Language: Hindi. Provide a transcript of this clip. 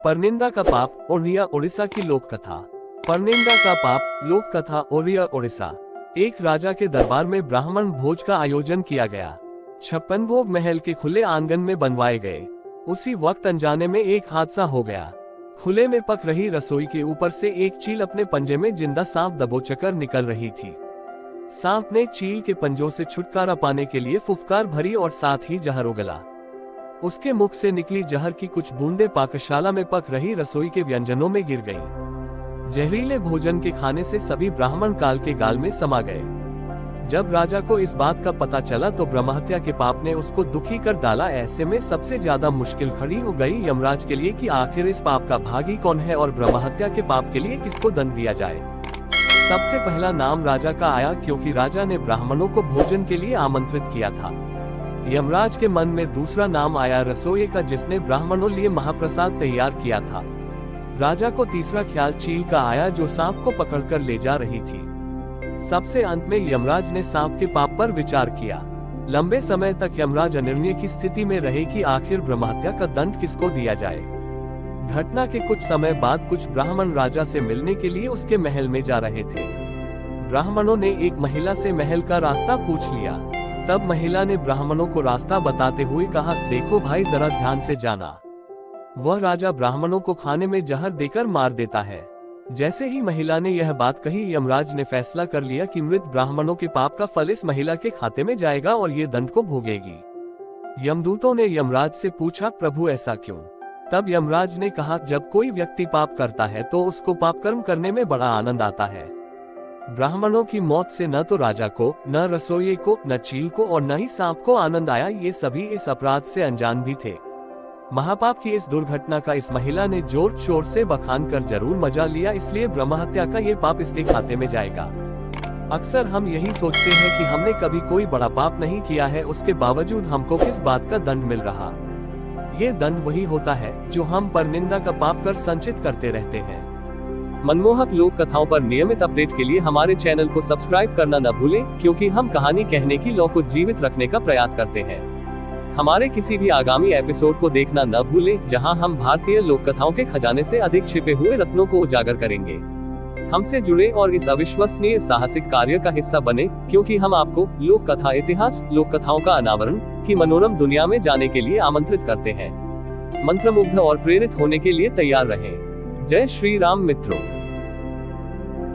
परनिंदा का पाप, ओडिया उड़ीसा की लोक कथा। परनिंदा का पाप, लोक कथा, ओडिया उड़ीसा। एक राजा के दरबार में ब्राह्मण भोज का आयोजन किया गया। 56 भोग महल के खुले आंगन में बनवाए गए। उसी वक्त अनजाने में एक हादसा हो गया। खुले में पक रही रसोई के ऊपर से एक चील अपने पंजे में जिंदा सांप दबोचकर निकल रही थी। सांप ने चील के पंजों से छुटकारा पाने के लिए फुफकार भरी और साथ ही जहर उगला। उसके मुख से निकली जहर की कुछ बूंदें पाकशाला में पक रही रसोई के व्यंजनों में गिर गईं। जहरीले भोजन के खाने से सभी ब्राह्मण काल के गाल में समा गए। जब राजा को इस बात का पता चला तो ब्रह्महत्या के पाप ने उसको दुखी कर डाला। ऐसे में सबसे ज्यादा मुश्किल खड़ी हो गई यमराज के लिए कि आखिर इस पाप का भागी कौन है और ब्रह्महत्या के पाप के लिए किसको दंड दिया जाए। सबसे पहला नाम राजा का आया, क्योंकि राजा ने ब्राह्मणों को भोजन के लिए आमंत्रित किया था। यमराज के मन में दूसरा नाम आया रसोई का, जिसने ब्राह्मणों लिए महाप्रसाद तैयार किया था। राजा को तीसरा ख्याल चील का आया, जो सांप को पकड़कर ले जा रही थी। सबसे अंत में यमराज ने सांप के पाप पर विचार किया। लंबे समय तक यमराज अनिर्णय की स्थिति में रहे कि आखिर ब्रह्महत्या का दंड किसको दिया जाए। घटना के कुछ समय बाद कुछ ब्राह्मण राजा से मिलने के लिए उसके महल में जा रहे थे। ब्राह्मणों ने एक महिला से महल का रास्ता पूछ लिया। तब महिला ने ब्राह्मणों को रास्ता बताते हुए कहा, देखो भाई, जरा ध्यान से जाना। वह राजा ब्राह्मणों को खाने में जहर देकर मार देता है। जैसे ही महिला ने यह बात कही, यमराज ने फैसला कर लिया कि मृत ब्राह्मणों के पाप का फल इस महिला के खाते में जाएगा और ये दंड को भोगेगी। यमदूतों ने यमराज से पूछा, प्रभु ऐसा क्यों? तब यमराज ने कहा, जब कोई व्यक्ति पाप करता है तो उसको पाप कर्म करने में बड़ा आनंद आता है। ब्राह्मणों की मौत से न तो राजा को, न रसोइये को, न चील को और न ही सांप को आनंद आया। ये सभी इस अपराध से अनजान भी थे। महापाप की इस दुर्घटना का इस महिला ने जोर शोर से बखान कर जरूर मजा लिया, इसलिए ब्रह्महत्या का ये पाप इसके खाते में जाएगा। अक्सर हम यही सोचते हैं कि हमने कभी कोई बड़ा पाप नहीं किया है, उसके बावजूद हमको किस बात का दंड मिल रहा। ये दंड वही होता है जो हम परनिंदा का पाप कर संचित करते रहते हैं। मनमोहक लोक कथाओं पर नियमित अपडेट के लिए हमारे चैनल को सब्सक्राइब करना न भूलें, क्योंकि हम कहानी कहने की लौ को जीवित रखने का प्रयास करते हैं। हमारे किसी भी आगामी एपिसोड को देखना न भूलें, जहां हम भारतीय लोक कथाओं के खजाने से अधिक छिपे हुए रत्नों को उजागर करेंगे। हमसे जुड़े और इस अविश्वसनीय साहसिक कार्य का हिस्सा बने, क्योंकि हम आपको लोक कथा इतिहास, लोक कथाओं का अनावरण की मनोरम दुनिया में जाने के लिए आमंत्रित करते हैं। मंत्रमुग्ध और प्रेरित होने के लिए तैयार रहें। जय श्री राम मित्रों।